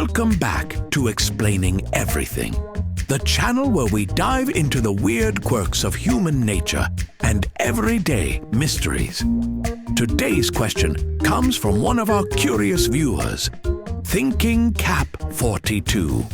Welcome back to Explaining Everything, the channel where we dive into the weird quirks of human nature and everyday mysteries. Today's question comes from one of our curious viewers, Thinking Cap 42.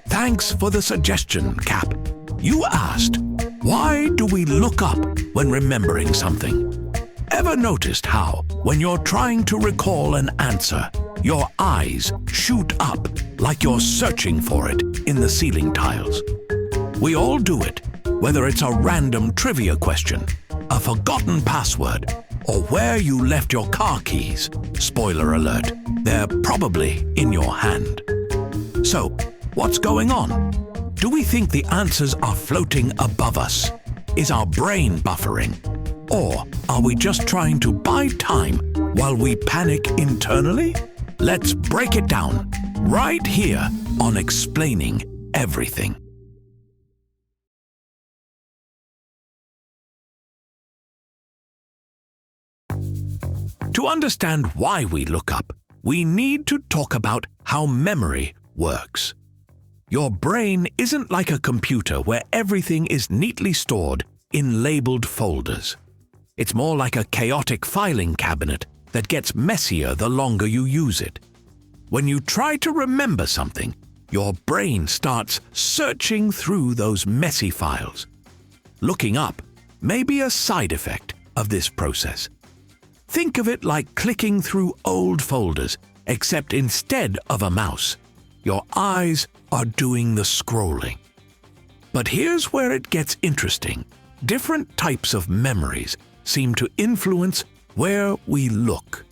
Thanks for the suggestion, Cap. You asked, why do we look up when remembering something? Ever noticed how, when you're trying to recall an answer, your eyes shoot up like you're searching for it in the ceiling tiles? We all do it, whether it's a random trivia question, a forgotten password, or where you left your car keys. Spoiler alert, they're probably in your hand. So, what's going on? Do we think the answers are floating above us? Is our brain buffering? Or are we just trying to buy time while we panic internally? Let's break it down right here on Explaining Everything. To understand why we look up, we need to talk about how memory works. Your brain isn't like a computer where everything is neatly stored in labeled folders. It's more like a chaotic filing cabinet that gets messier the longer you use it. When you try to remember something, your brain starts searching through those messy files. Looking up may be a side effect of this process. Think of it like clicking through old folders, except instead of a mouse, your eyes are doing the scrolling. But here's where it gets interesting. Different types of memories seem to influence where we look.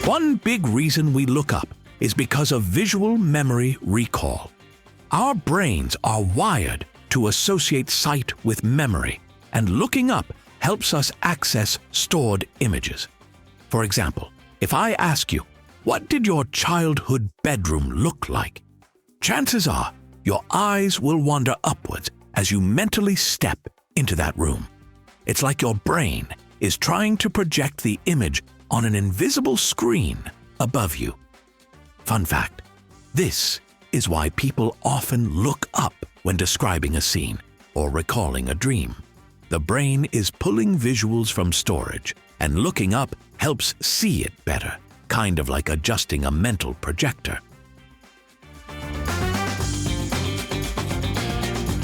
One big reason we look up is because of visual memory recall. Our brains are wired to associate sight with memory, and looking up helps us access stored images. For example, if I ask you, what did your childhood bedroom look like? Chances are your eyes will wander upwards as you mentally step into that room. It's like your brain is trying to project the image on an invisible screen above you. Fun fact, this is why people often look up when describing a scene or recalling a dream. The brain is pulling visuals from storage, and looking up helps see it better, kind of like adjusting a mental projector.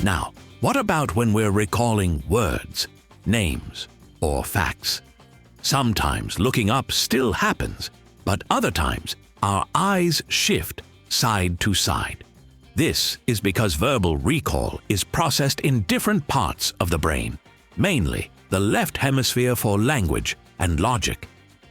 Now, what about when we're recalling words, names, or facts? Sometimes looking up still happens, but other times our eyes shift side to side. This is because verbal recall is processed in different parts of the brain, mainly the left hemisphere for language and logic.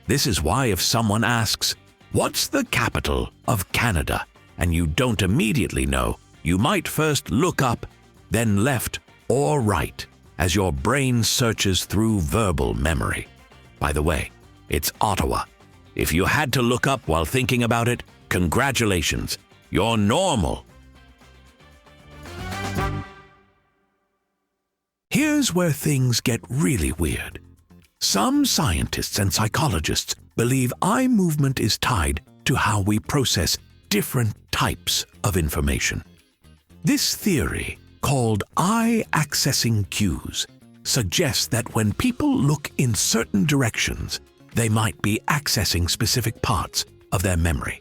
This is why if someone asks, "What's the capital of Canada?" and you don't immediately know, you might first look up, then left or right, as your brain searches through verbal memory. By the way, it's Ottawa. If you had to look up while thinking about it, congratulations, you're normal. Here's where things get really weird. Some scientists and psychologists believe eye movement is tied to how we process different types of information. This theory, called eye accessing cues, suggests that when people look in certain directions, they might be accessing specific parts of their memory.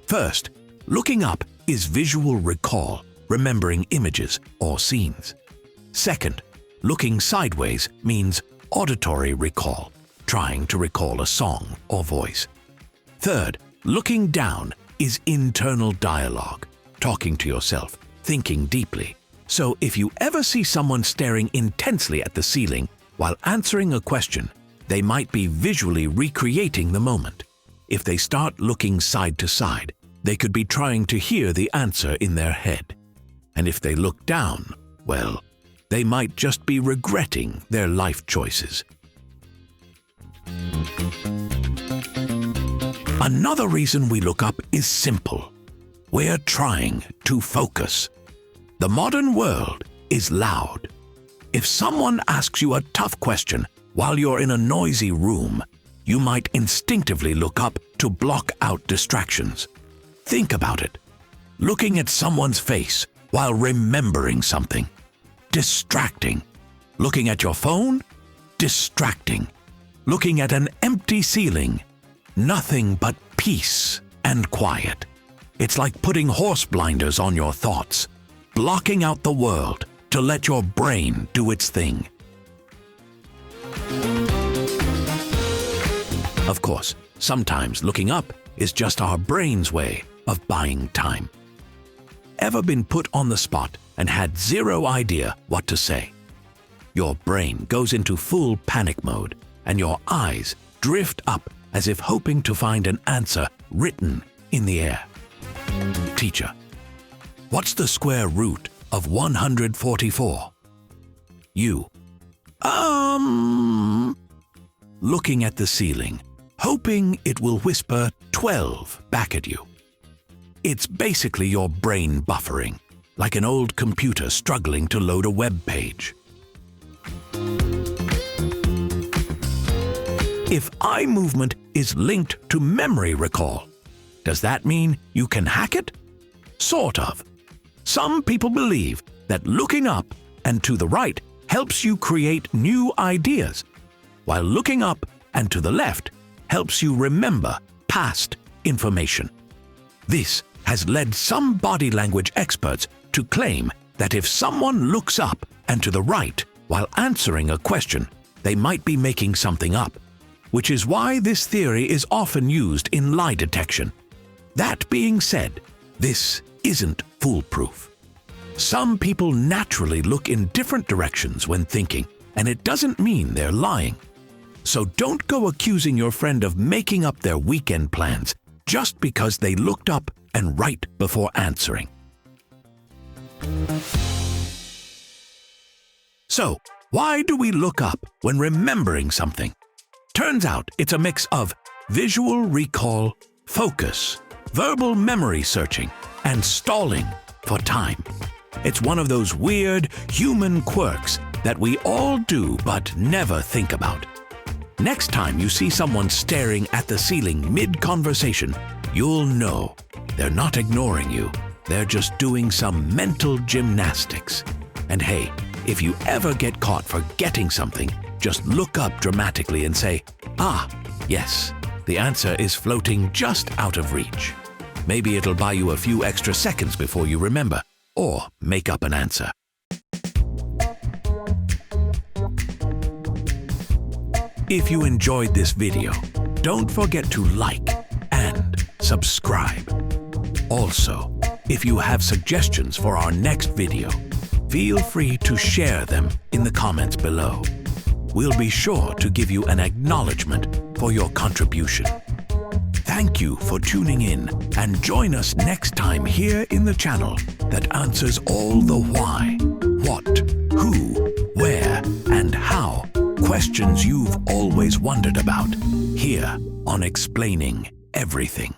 First, looking up is visual recall, remembering images or scenes. Second, looking sideways means auditory recall, trying to recall a song or voice. Third, looking down is internal dialogue, talking to yourself, thinking deeply. So if you ever see someone staring intensely at the ceiling while answering a question, they might be visually recreating the moment. If they start looking side to side, they could be trying to hear the answer in their head. And if they look down, well, they might just be regretting their life choices. Another reason we look up is simple. We're trying to focus. The modern world is loud. If someone asks you a tough question while you're in a noisy room, you might instinctively look up to block out distractions. Think about it. Looking at someone's face while remembering something. Distracting. Looking at your phone? Distracting. Looking at an empty ceiling? Nothing but peace and quiet. It's like putting horse blinders on your thoughts, blocking out the world to let your brain do its thing. Of course, sometimes looking up is just our brain's way of buying time. Ever been put on the spot and had zero idea what to say? Your brain goes into full panic mode and your eyes drift up as if hoping to find an answer written in the air. Teacher, what's the square root of 144? You, looking at the ceiling, hoping it will whisper 12 back at you. It's basically your brain buffering, like an old computer struggling to load a web page. If eye movement is linked to memory recall, does that mean you can hack it? Sort of. Some people believe that looking up and to the right helps you create new ideas, while looking up and to the left helps you remember past information. This has led some body language experts to claim that if someone looks up and to the right while answering a question, they might be making something up, which is why this theory is often used in lie detection. That being said, this isn't foolproof. Some people naturally look in different directions when thinking, and it doesn't mean they're lying. So don't go accusing your friend of making up their weekend plans just because they looked up and right before answering. So, why do we look up when remembering something? Turns out it's a mix of visual recall, focus, verbal memory searching, and stalling for time. It's one of those weird human quirks that we all do but never think about. Next time you see someone staring at the ceiling mid-conversation, you'll know they're not ignoring you. They're just doing some mental gymnastics. And hey, if you ever get caught forgetting something, just look up dramatically and say, "Ah, yes, the answer is floating just out of reach." Maybe it'll buy you a few extra seconds before you remember, or make up an answer. If you enjoyed this video, don't forget to like and subscribe. Also, if you have suggestions for our next video, feel free to share them in the comments below. We'll be sure to give you an acknowledgement for your contribution. Thank you for tuning in, and join us next time here in the channel that answers all the why, what, who, where, and how questions you've always wondered about, here on Explaining Everything.